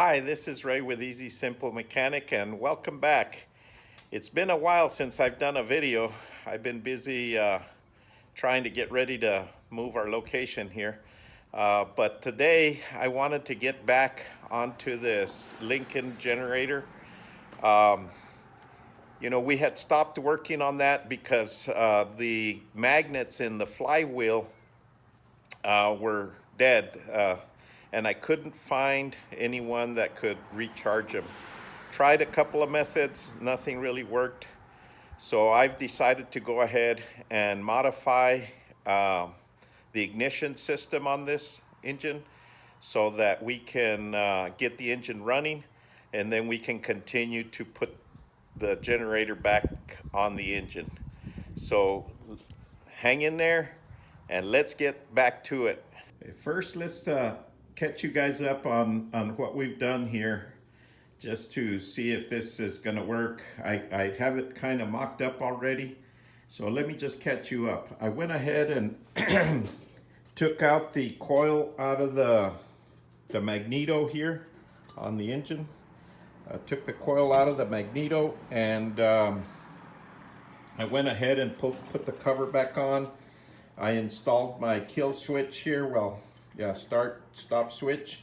Hi, this is Ray with Easy Simple Mechanic, and welcome back. It's been a while since I've done a video. I've been busy trying to get ready to move our location here. But today I wanted to get back onto this Lincoln generator. We had stopped working on that because the magnets in the flywheel were dead, and I couldn't find anyone that could recharge them. Tried a couple of methods, nothing really worked. So I've decided to go ahead and modify the ignition system on this engine so that we can get the engine running, and then we can continue to put the generator back on the engine. So hang in there and let's get back to it. First, let's catch you guys up on what we've done here, just to see if this is going to work. I have it kind of mocked up already, so let me just catch you up. I went ahead and took out the coil out of the magneto here on the engine. Took the coil out of the magneto, and I went ahead and put the cover back on. I installed my kill switch here, start stop switch.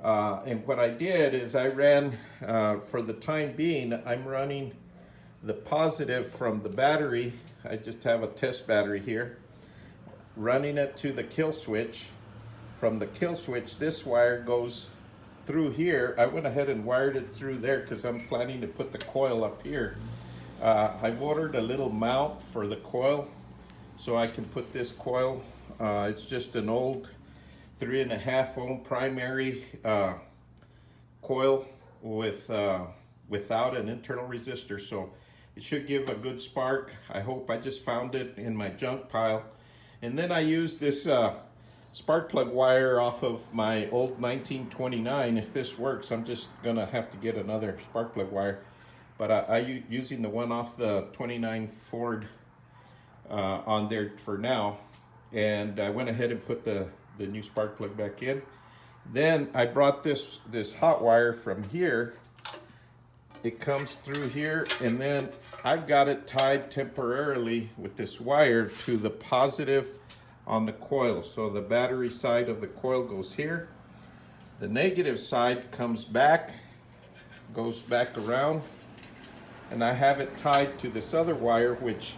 And what I did is I ran, for the time being, I'm running the positive from the battery. I just have a test battery here. Running it to the kill switch. From the kill switch, this wire goes through here. I went ahead and wired it through there because I'm planning to put the coil up here. I've ordered a little mount for the coil so I can put this coil. It's just an old 3.5 ohm primary coil without an internal resistor, so it should give a good spark. I hope. I just found it in my junk pile, and then I used this spark plug wire off of my old 1929. If this works, I'm just gonna have to get another spark plug wire, but I using the one off the 29 Ford on there for now. And I went ahead and put the new spark plug back in. Then I brought this hot wire from here. It comes through here, and then I've got it tied temporarily with this wire to the positive on the coil. So the battery side of the coil goes here. The negative side comes back, goes back around, and I have it tied to this other wire, which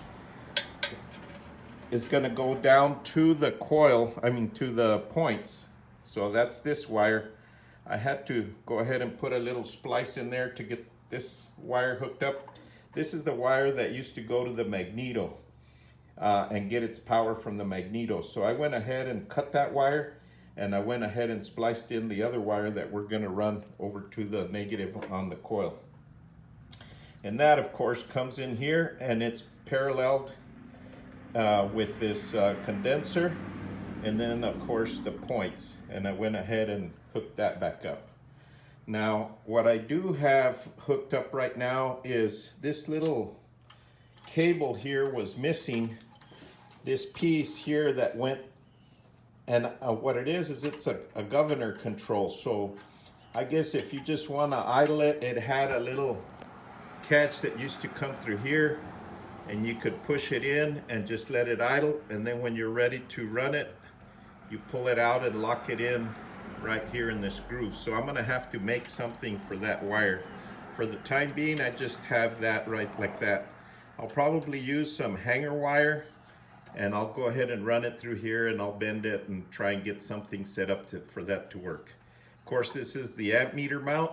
is going to go down to the coil, to the points. So that's this wire. I had to go ahead and put a little splice in there to get this wire hooked up. This is the wire that used to go to the magneto and get its power from the magneto. So I went ahead and cut that wire, and I went ahead and spliced in the other wire that we're going to run over to the negative on the coil. And that, of course, comes in here, and it's paralleled with this condenser, and then of course the points, and I went ahead and hooked that back up. Now what I do have hooked up right now is this little cable here was missing, this piece here that went, and what it is it's a governor control. So I guess if you just want to idle it, it had a little catch that used to come through here, and you could push it in and just let it idle, and then when you're ready to run it, you pull it out and lock it in right here in this groove. So I'm gonna have to make something for that wire. For the time being, I just have that right like that. I'll probably use some hanger wire, and I'll go ahead and run it through here, and I'll bend it and try and get something set up for that to work. Of course, this is the amp meter mount,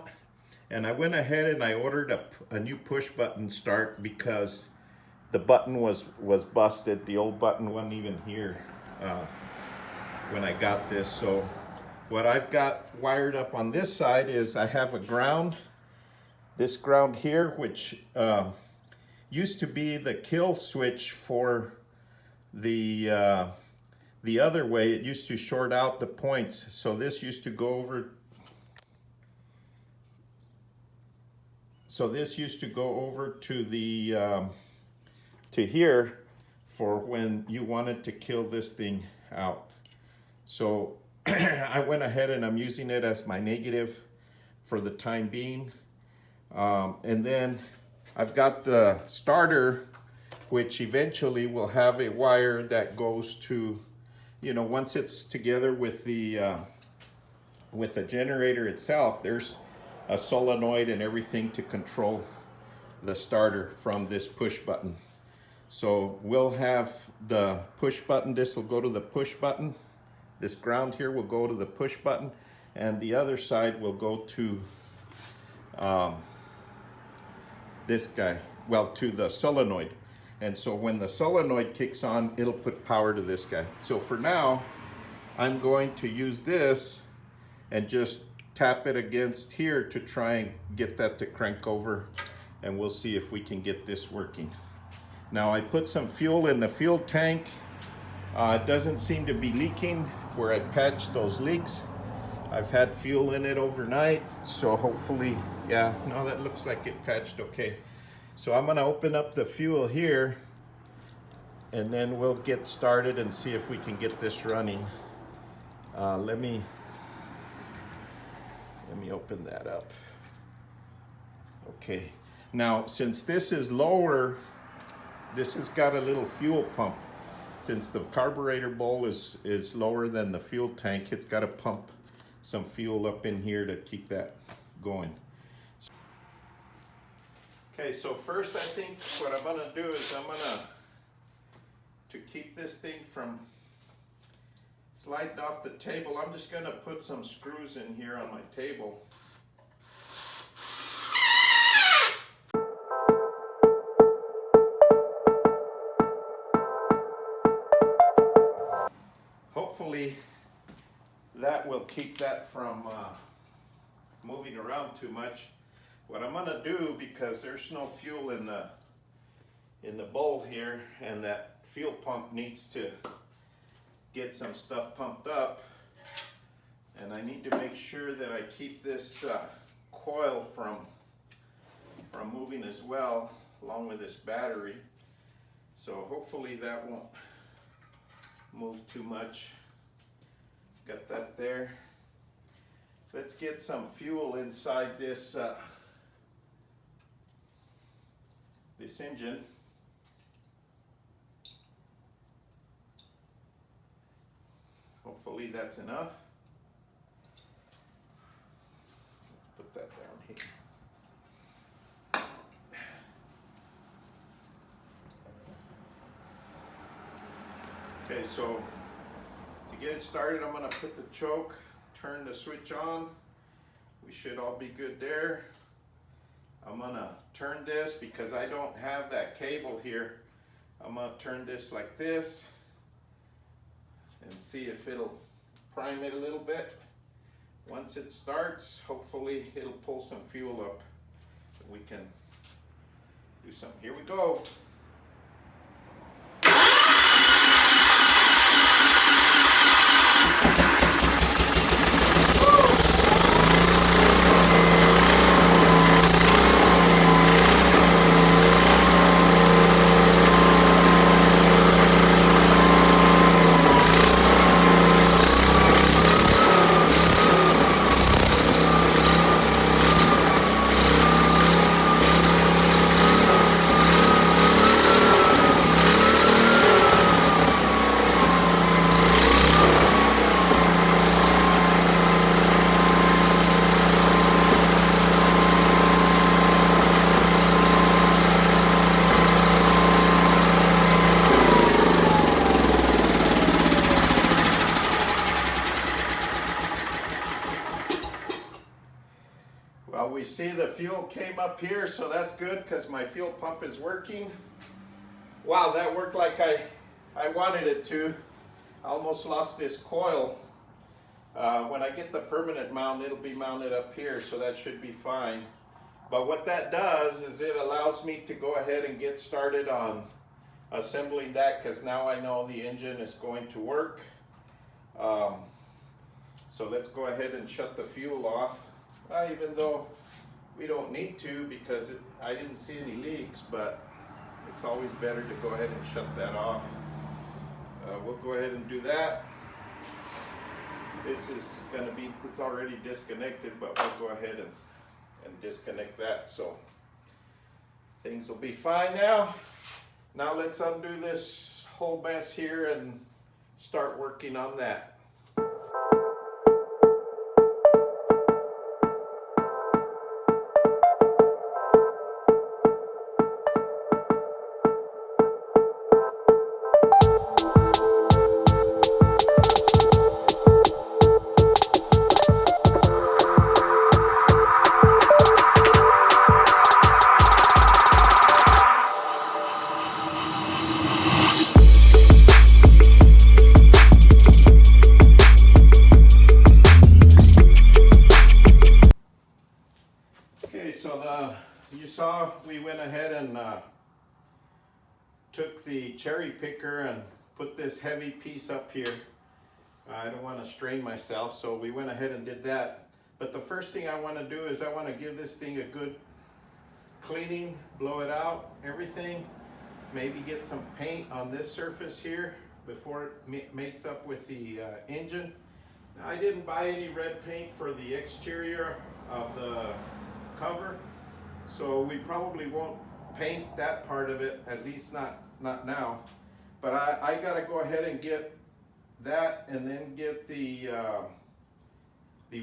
and I went ahead and I ordered a new push button start because the button was busted. The old button wasn't even here when I got this. So what I've got wired up on this side is I have a ground, this ground here, which used to be the kill switch for the other way. It used to short out the points. So this used to go over, to the to here for when you wanted to kill this thing out. So I went ahead and I'm using it as my negative for the time being. And then I've got the starter, which eventually will have a wire that goes to, you know, once it's together with the generator itself, there's a solenoid and everything to control the starter from this push button. So we'll have the push button. This will go to the push button. This ground here will go to the push button, and the other side will go to this guy, well, to the solenoid. And so when the solenoid kicks on, it'll put power to this guy. So for now, I'm going to use this and just tap it against here to try and get that to crank over, and we'll see if we can get this working. Now I put some fuel in the fuel tank. It doesn't seem to be leaking where I patched those leaks. I've had fuel in it overnight, so hopefully, yeah, no, that looks like it patched okay. So I'm gonna open up the fuel here, and then we'll get started and see if we can get this running. Let me open that up. Okay, now since this is lower, this has got a little fuel pump. Since the carburetor bowl is lower than the fuel tank, it's got to pump some fuel up in here to keep that going. Okay, so first I think what I'm gonna do is to keep this thing from sliding off the table, I'm just gonna put some screws in here on my table. Hopefully that will keep that from moving around too much. What I'm gonna do, because there's no fuel in the bowl here, and that fuel pump needs to get some stuff pumped up, and I need to make sure that I keep this coil from moving as well, along with this battery. So hopefully that won't move too much. Got that there. Let's get some fuel inside this this engine. Hopefully that's enough. Put that down here. Okay, so to get it started, I'm going to put the choke, turn the switch on. We should all be good there. I'm going to turn this because I don't have that cable here. I'm going to turn this like this and see if it'll prime it a little bit. Once it starts, hopefully it'll pull some fuel up so we can do something. Here we go. Well, we see the fuel came up here, so that's good because my fuel pump is working. Wow, that worked like I wanted it to. I almost lost this coil. When I get the permanent mount, it'll be mounted up here, so that should be fine. But what that does is it allows me to go ahead and get started on assembling that, because now I know the engine is going to work. So let's go ahead and shut the fuel off. Even though we don't need to, because I didn't see any leaks, but it's always better to go ahead and shut that off. We'll go ahead and do that. This is gonna be, it's already disconnected, but we'll go ahead and disconnect that, so things will be fine now. Now let's undo this whole mess here and start working on that. Okay, so you saw we went ahead and took the cherry picker and put this heavy piece up here. I don't want to strain myself, so we went ahead and did that. But the first thing I want to do is I want to give this thing a good cleaning, blow it out, everything. Maybe get some paint on this surface here before it mates up with the engine. Now, I didn't buy any red paint for the exterior of the cover, so we probably won't paint that part of it, at least not now. But I gotta go ahead and get that, and then get the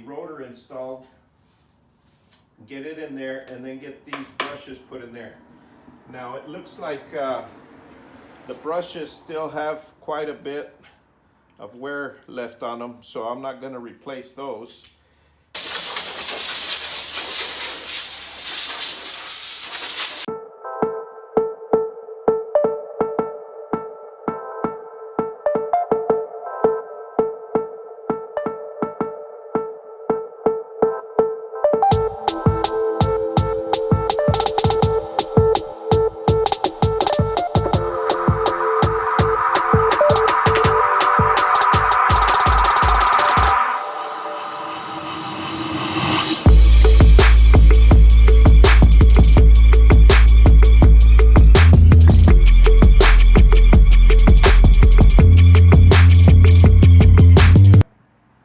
rotor installed, get it in there, and then get these brushes put in there. Now it looks like the brushes still have quite a bit of wear left on them, so I'm not going to replace those.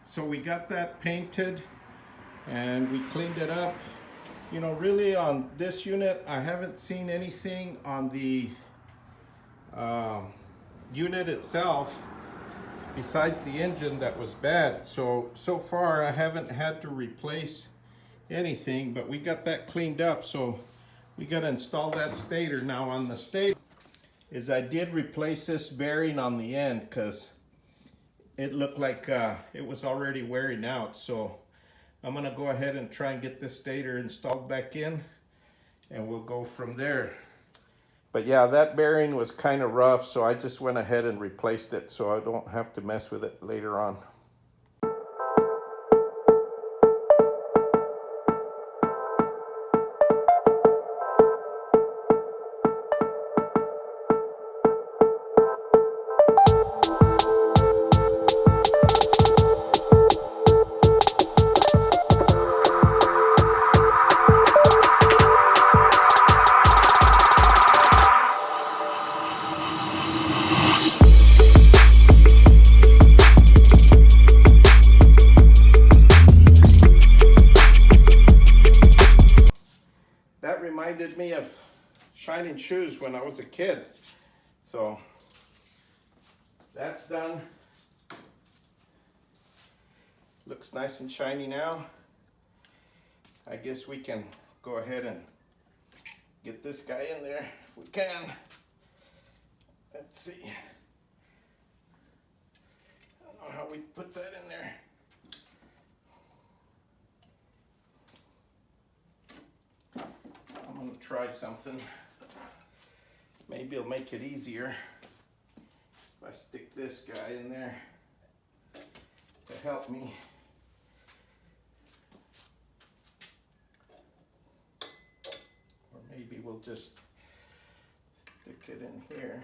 So we got that painted and we cleaned it up. You know, really on this unit, I haven't seen anything on the unit itself besides the engine that was bad. So far I haven't had to replace anything, but we got that cleaned up. So we got to install that stator. Now on the stator is I did replace this bearing on the end because it looked like it was already wearing out. So I'm gonna go ahead and try and get this stator installed back in, and we'll go from there. But yeah, that bearing was kind of rough, so I just went ahead and replaced it so I don't have to mess with it later on. Reminded me of shining shoes when I was a kid. So that's done. Looks nice and shiny now. I guess we can go ahead and get this guy in there if we can. Let's see. I don't know how we put that in there. I'm gonna try something. Maybe it'll make it easier if I stick this guy in there to help me. Or maybe we'll just stick it in here.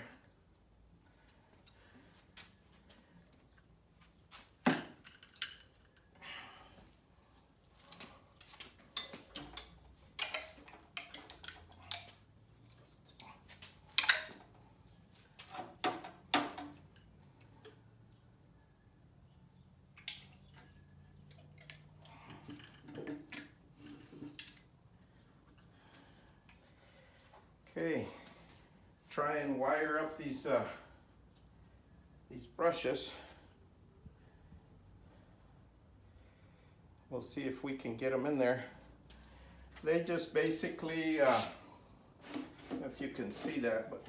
Okay, try and wire up these brushes. We'll see if we can get them in there. They just basically, if you can see that, but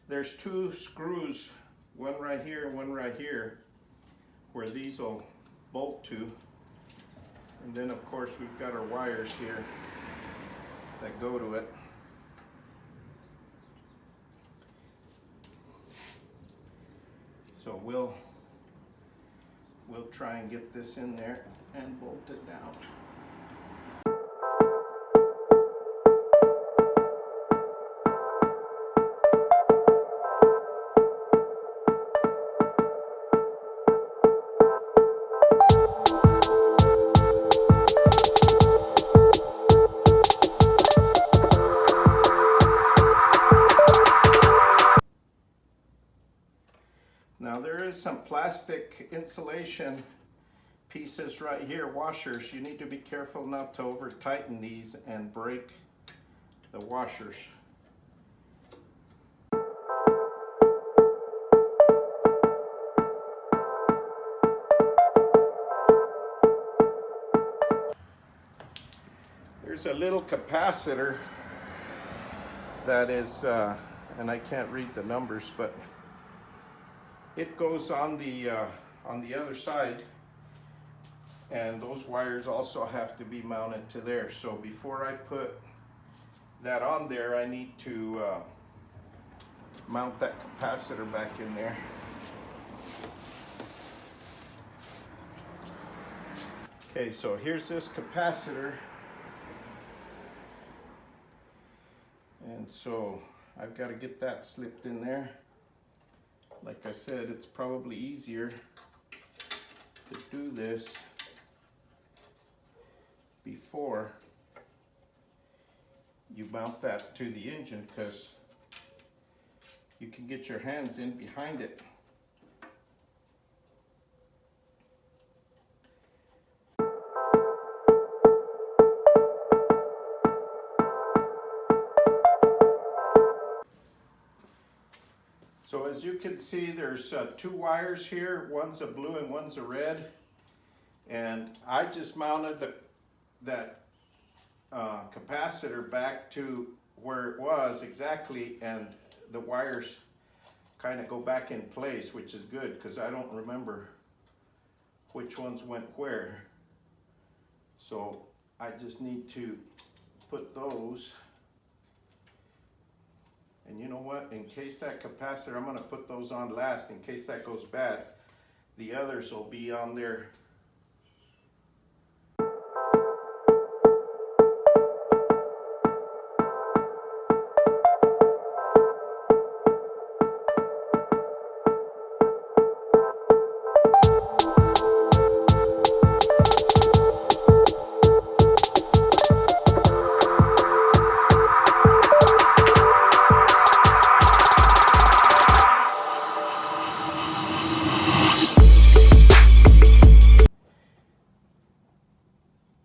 there's two screws, one right here, one right here, where these will bolt to. And then of course we've got our wires here that go to it. So we'll try and get this in there and bolt it down. Now there is some plastic insulation pieces right here, washers. You need to be careful not to over tighten these and break the washers. There's a little capacitor that is, and I can't read the numbers, but it goes on the other side, and those wires also have to be mounted to there. So before I put that on there, I need to mount that capacitor back in there. Okay, so here's this capacitor, and so I've got to get that slipped in there. Like I said, it's probably easier to do this before you mount that to the engine, because you can get your hands in behind it. So as you can see, there's two wires here. One's a blue and one's a red. And I just mounted that capacitor back to where it was exactly, and the wires kind of go back in place, which is good because I don't remember which ones went where. So I just need to put those. And you know what, in case that capacitor, I'm going to put those on last in case that goes bad. The others will be on there.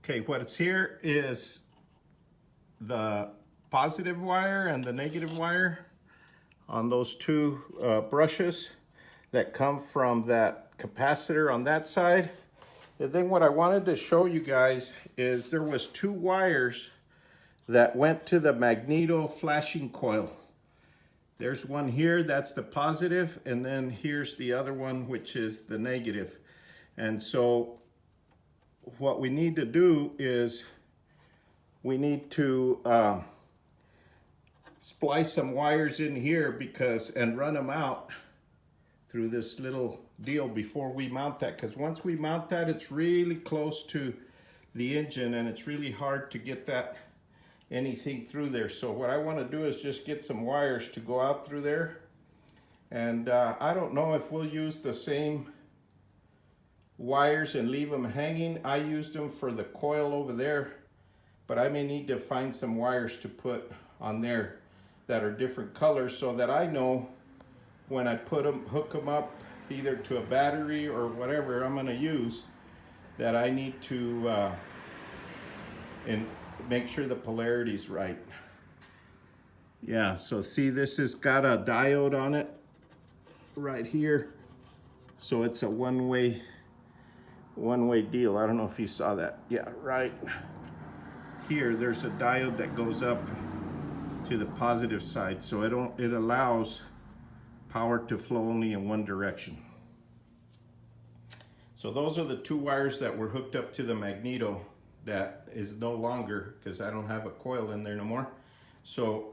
Okay, what's here is the positive wire and the negative wire on those two brushes that come from that capacitor on that side. And then what I wanted to show you guys is there was two wires that went to the magneto flashing coil. There's one here, that's the positive, and then here's the other one, which is the negative. And so what we need to do is we need to splice some wires in here and run them out through this little deal before we mount that, because once we mount that, it's really close to the engine and it's really hard to get that anything through there. So what I want to do is just get some wires to go out through there, and I don't know if we'll use the same wires and leave them hanging. I used them for the coil over there, but I may need to find some wires to put on there that are different colors so that I know when I hook them up either to a battery or whatever I'm going to use, that I need to and make sure the polarity's right. Yeah, so see, this has got a diode on it right here. So it's a one-way deal. I don't know if you saw that. Yeah, right here, there's a diode that goes up to the positive side. So it allows power to flow only in one direction. So those are the two wires that were hooked up to the magneto that is no longer, because I don't have a coil in there no more. So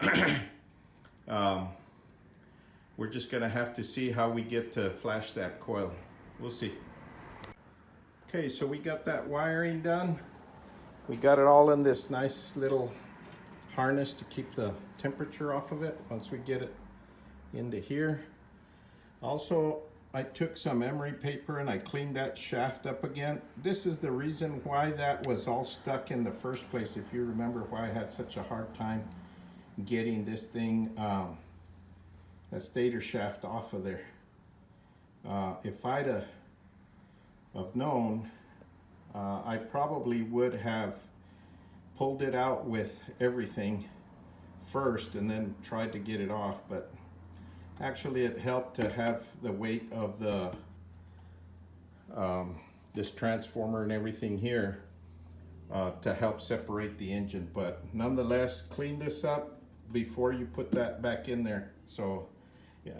we're just gonna have to see how we get to flash that coil. We'll see. Okay, so we got that wiring done. We got it all in this nice little harness to keep the temperature off of it once we get it into here. Also, I took some emery paper and I cleaned that shaft up again. This is the reason why that was all stuck in the first place. If you remember why I had such a hard time getting this thing, that stator shaft off of there. If I'd have known, I probably would have pulled it out with everything first and then tried to get it off, but actually it helped to have the weight of the this transformer and everything here to help separate the engine. But nonetheless, clean this up before you put that back in there. So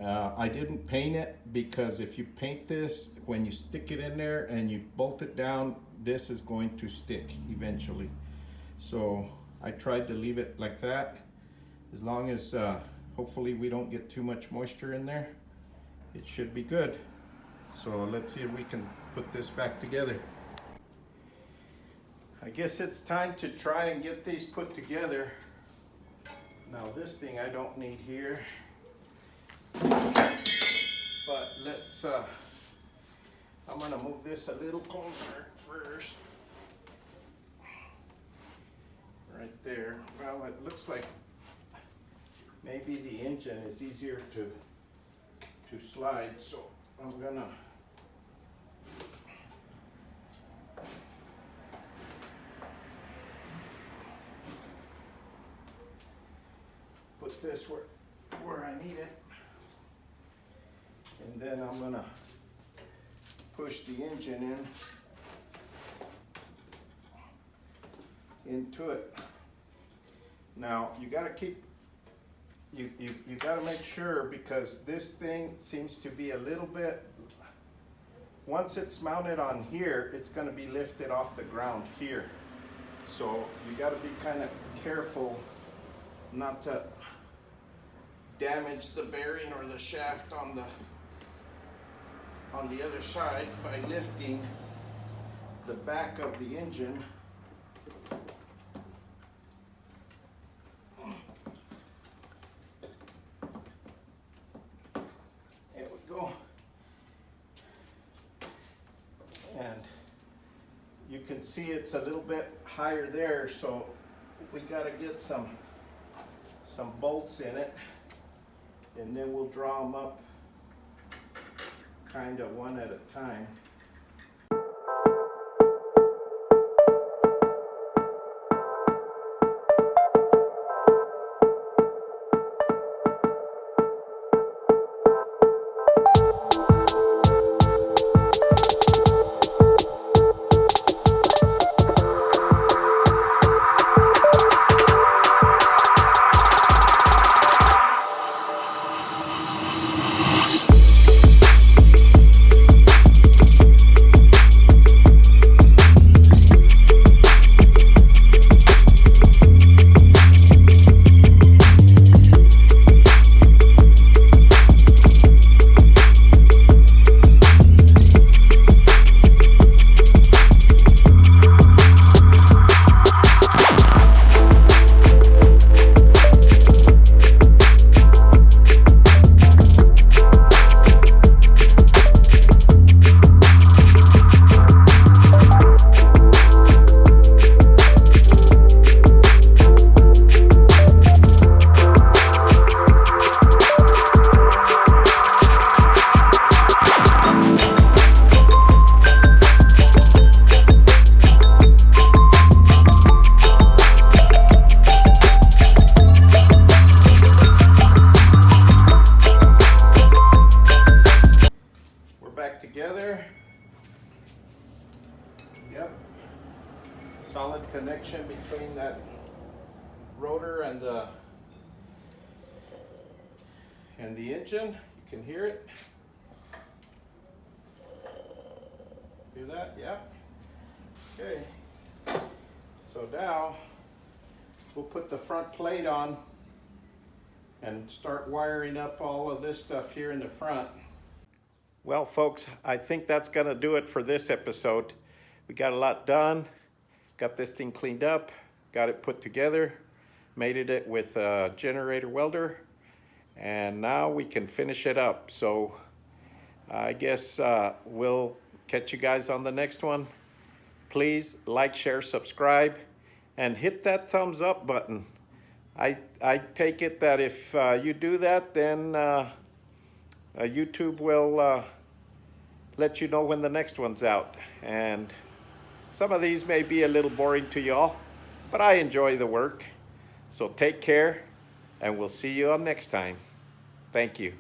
I didn't paint it, because if you paint this, when you stick it in there and you bolt it down, this is going to stick eventually. So I tried to leave it like that, as long as hopefully we don't get too much moisture in there. It should be good. So let's see if we can put this back together. I guess it's time to try and get these put together. Now this thing I don't need here, but let's I'm gonna move this a little closer first. Right there. Well, it looks like maybe the engine is easier to slide, so I'm gonna put this where I need it, and then I'm gonna push the engine into it. Now you got to keep you got to make sure, because this thing seems to be a little bit, once it's mounted on here, it's going to be lifted off the ground here. So you got to be kind of careful not to damage the bearing or the shaft on the other side by lifting the back of the engine. There we go. And you can see it's a little bit higher there, so we got to get some bolts in it, and then we'll draw them up kind of one at a time. Yep. Solid connection between that rotor and the engine. You can hear it. Hear that? Yep. Okay. So now we'll put the front plate on and start wiring up all of this stuff here in the front. Well, folks, I think that's gonna do it for this episode. We got a lot done, got this thing cleaned up, got it put together, mated it with a generator welder, and now we can finish it up. So I guess we'll catch you guys on the next one. Please like, share, subscribe, and hit that thumbs up button. I take it that if you do that, then YouTube will let you know when the next one's out. And some of these may be a little boring to y'all, but I enjoy the work. So take care, and we'll see you on next time. Thank you.